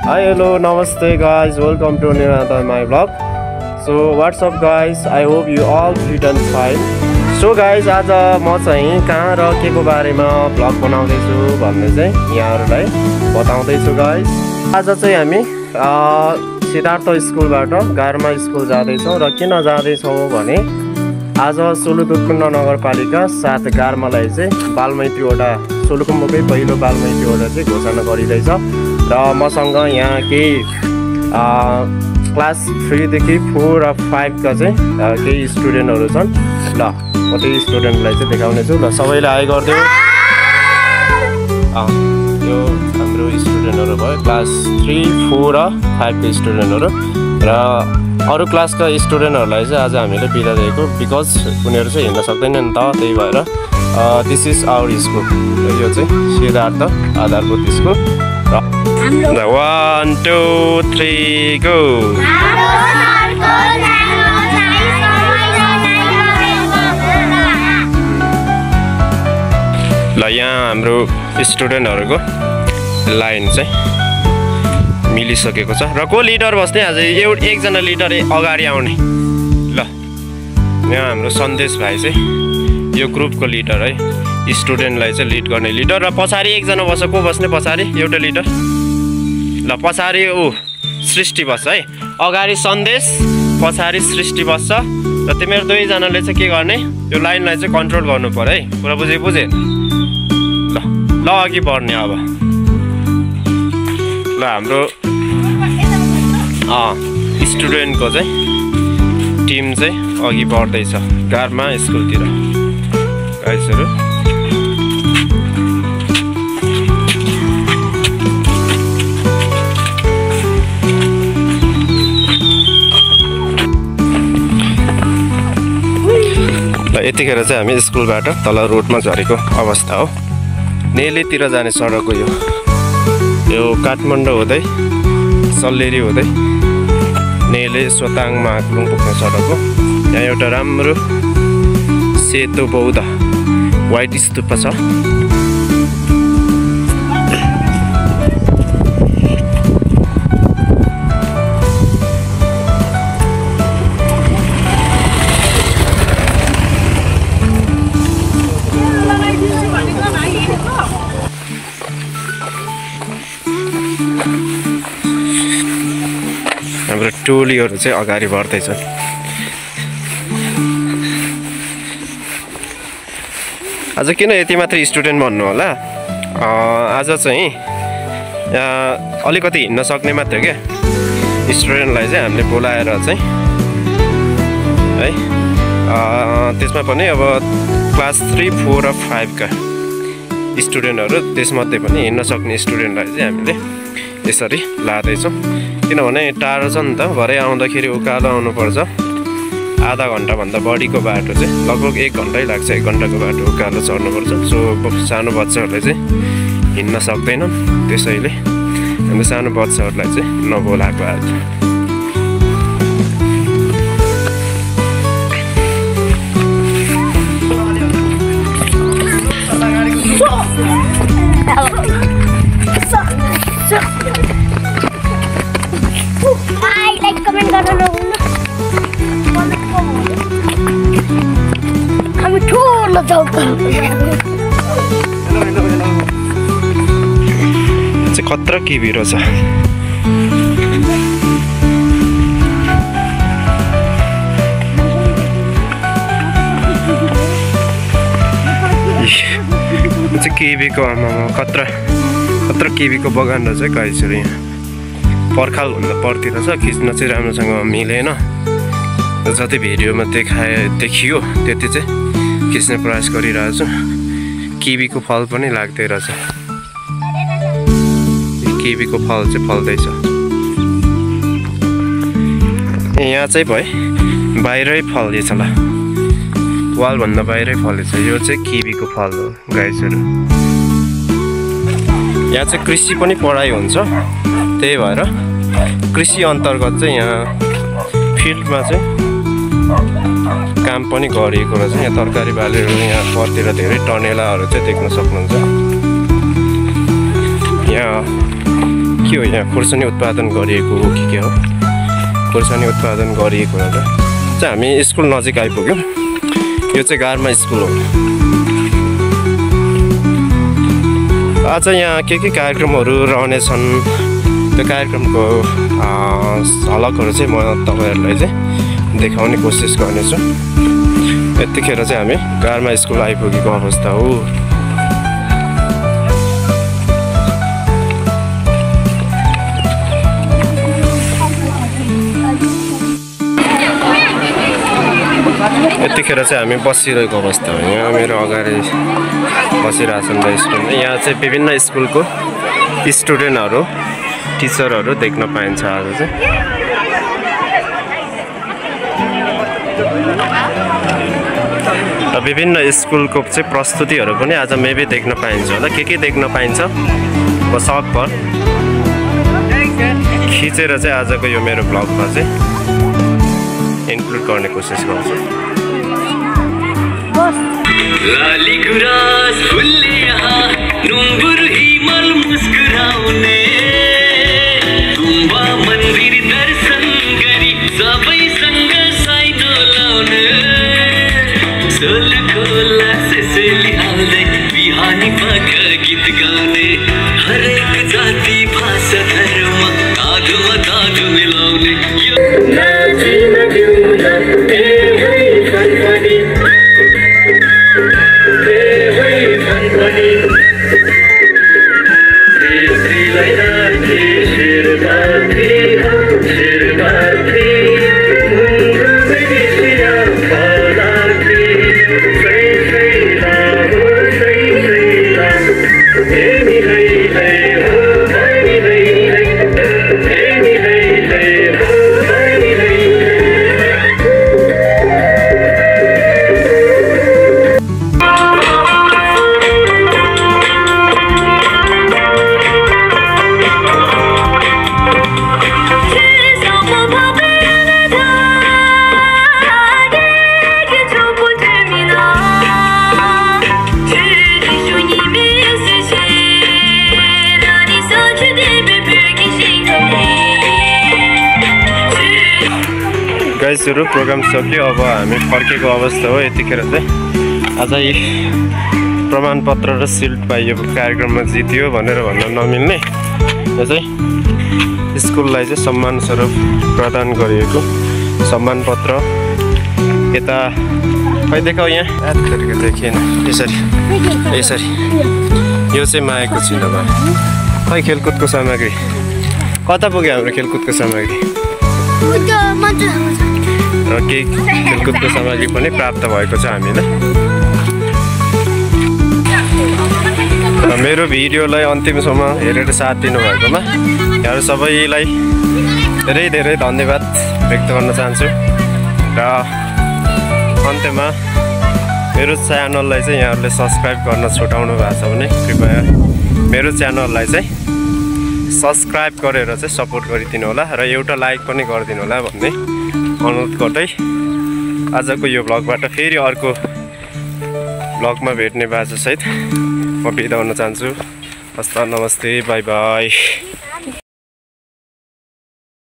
Hi, hello, namaste guys, welcome to another my vlog. So what's up guys, I hope you all fit and fine. So guys, आज म चाहिँ कहाँ र के को बारेमा भ्लग बनाउँदैछु भन्ने चाहिँ यहाँहरुलाई बताउँदैछु गाइस। आज चाहिँ हामी सिद्धार्थ स्कुलबाट गारमा स्कुल जाँदैछौँ र किन जाँदैछौँ भने आज सोलुखुम्बु नगरपालिका 7 गारमालाई चाहिँ बालमैत्रीवटा सोलुखुम्बुकै पहिलो बालमैत्रीवटा चाहिँ घोषणा गरिरहेछ र मसँग यहाँ केही क्लास 3 देखि 4 र 5 का चाहिँ केही स्टुडेन्टहरु छन्। ल म त्यही स्टुडेन्टलाई चाहिँ देखाउने छु। ल सबैले हाई गर्दियौ। यो हाम्रो स्टुडेन्टहरु भयो क्लास 3, 4 र 5 का स्टुडेन्टहरु र अरु क्लासका स्टुडेन्टहरुलाई चाहिँ आज हामीले बिदा दिएको बिकज उनीहरु चाहिँ हिँड्न सक्दैन नि त, त्यही भएर दिस इज आवर स्कुल। यो चाहिँ सिद्धार्थ आधारभूत स्कुल। 1 2 3 गो। ल यहाँ हाम्रो स्टुडेन्टहरुको लाइन चाहिँ मिलिसकेको छ र को लिडर बस्ने आज एकजना लिडर अगाडि आउने। ल यहाँ हाम्रो सन्देश भाइ चाहिँ यो ग्रुपको लिडर है, स्टुडेन्टलाई चाहिँ लिड गर्ने लिडर र पछाडी एकजना बस्छ। को बस्ने पछाडी? एउटा लिडर। ल पछाडी सृष्टि बस्छ है, अगाडि सन्देश पछाडी सृष्टि बस्छ र तिमीहरु दुईजनाले चाहिँ के गर्ने, यो लाइनलाई चाहिँ कन्ट्रोल गर्नु पर्यो है। पुरा बुझे? ल अघि बढ्ने अब। ल हाम्रो स्टुडेन्टको चाहिँ टिम चाहिँ अघि बढ्दैछ गारमा स्कुलतिर गाइसहरु। ल यतिखेर चाहिँ हामी स्कुलबाट तल रोडमा झरेको अवस्था हो। नेलीतिर जाने सडक हो यो काठमाडौँ हुँदै सल्लेरी हुँदै नेले सोताङ महाकुलुङ पुग्ने सडक हो। यहाँ एउटा राम्रो सेतो बौद्ध व्हाइट स्तूप छ। हाम्रो टोलीहरु चाहिँ अगाडि बढ्दैछन्। आज किन यति मात्र स्टुडेन्ट भन्नु होला, आज चाहिँ अलिकति हिँड्न सक्ने मात्र क्या स्टुडेन्टलाई चाहिँ हामीले बोलाएर चाहिँ है, त्यसमा पनि अब क्लास 3, 4 र 5 का स्टुडेन्टहरु, त्यसमध्ये पनि हिँड्न सक्ने स्टुडेन्टलाई चाहिँ हामीले यसरी लादैछौँ। किनभने टाढो छ नि त, भरे आउँदाखेरि उकालो आउनुपर्छ। आधा घण्टा भन्दा बढीको बाटो चाहिँ लगभग 1 घण्टै लाग्छ। 1 घण्टाको बाटो उकालो चढ्नुपर्छ। सो सानो बच्चाहरूले चाहिँ हिँड्न सक्दैनन्, त्यसैले हामी सानो बच्चाहरूलाई चाहिँ नबोलाएको आज। खतरा की भिरो छ। केबीको खतरा केबीको बगान रहेछ गाइसहरु। यहाँ पर्खाल भन्दा पर्तिर छ, खिच्न चाहिँ राम्रोसँग मिलेन। जति भिडियोमा देखियो त्यति चाहिँ खिच्ने प्रयास गरिरहेको छु। किवीको फल पनि लाग्दै रहेछ। किवीको फल चाहिँ फल्दैछ। यहाँ चाहिँ बाहिरै फल्दैछ। ल वाल भन्दा बाहिरै फलेछ। यो चाहिँ किवीको फल हो गाइसहरु। यहाँ चाहिँ कृषि पनि पढाइ हुन्छ, त्यही भएर कृषि अन्तर्गत चाहिँ यहाँ फिल्डमा चाहिँ काम पनि गरिएको रहेछ। यहाँ तरकारी बालीहरू, यहाँ परतिर धेरै टनेलाहरू चाहिँ देख्न सक्नुहुन्छ। यहाँ के हो यहाँ खुर्सानी उत्पादन गरिएको हो कि के हो खुर्सानी उत्पादन गरिएको र चाहिँ हामी स्कुल नजिक आइपुग्यौँ यो चाहिँ गारमा स्कुल हो आज यहाँ के कार्यक्रमहरू रहनेछन् त्यो कार्यक्रमको झलकहरू चाहिँ म तपाईहरुलाई चाहिँ देखाउने कोसिस गर्नेछु यतिखेर चाहिँ हामी गारमा स्कुल आइपुगेको अवस्था हो यतिखेर चाहिँ हामी बसिरहेको अवस्था हो यहाँ मेरो अगाडि बसिरहेछन् स्टुडेन्ट यहाँ चाहिँ विभिन्न स्कुलको स्टुडेन्टहरू टिचरहरू देख्न पाइन्छ आज चाहिँ विभिन्न स्कुलको चाहिँ प्रस्तुतिहरू पनि आज मेबी देख्न पाइन्छ होला के देख्न पाइन्छ म सकभर खिचेर चाहिँ आजको यो मेरो ब्लगमा चाहिँ इन्क्लुड गर्ने कोसिस गर्छु लाली गुराँस फुल्ने यहाँ नुम्बुर हिमल मुस्कुराउने गुम्बा मन्दिर दर्शन गरी सबैसँग साइनो लाउने सोलको लासेली हाल्दै बिहानी पख गीत गाउने हरेक जाति भाषा धर्म दाजुमा दाजु मिलाउने गाइसहरु प्रोग्राम सक्यो अब हामी फर्केको अवस्था हो यतिखेर चाहिँ आज यी प्रमाणपत्र र सिल्ड पाइयो कार्यक्रममा जित्यो भनेर भन्न नमिल्ने यो चाहिँ स्कुललाई चाहिँ सम्मान स्वरूप प्रदान गरिएको सम्मान पत्र यता खै देखाउ यहाँ यादको देखिएन यसरी यो चाहिँ मायाको चिन्ह भयो खै खेलकुदको सामग्री कता पुग्यो हाम्रो खेलकुदको सामग्री र केही खेलकुदको सामग्री पनि प्राप्त भएको छ हामीलाई मेरो भिडियोलाई अन्तिमसम्म हेरेर साथ दिनुभएकोमा यहाँहरू सबैलाई धेरै धेरै धन्यवाद व्यक्त गर्न चाहन्छु र अन्त्यमा मेरो च्यानललाई चाहिँ यहाँहरूले सब्सक्राइब गर्न छुटाउनु भएको छ भने कृपया मेरो च्यानललाई चाहिँ सब्सक्राइब गरेर चाहिँ सपोर्ट गरिदिनु होला र एउटा लाइक पनि गरिदिनु होला भन्ने अनुरोध गर्दै आजको यो ब्लगबाट फेरि अर्को ब्लगमा भेट्ने बाचासहित म बिदा हुन चाहन्छु हस्त नमस्ते बाई बाई।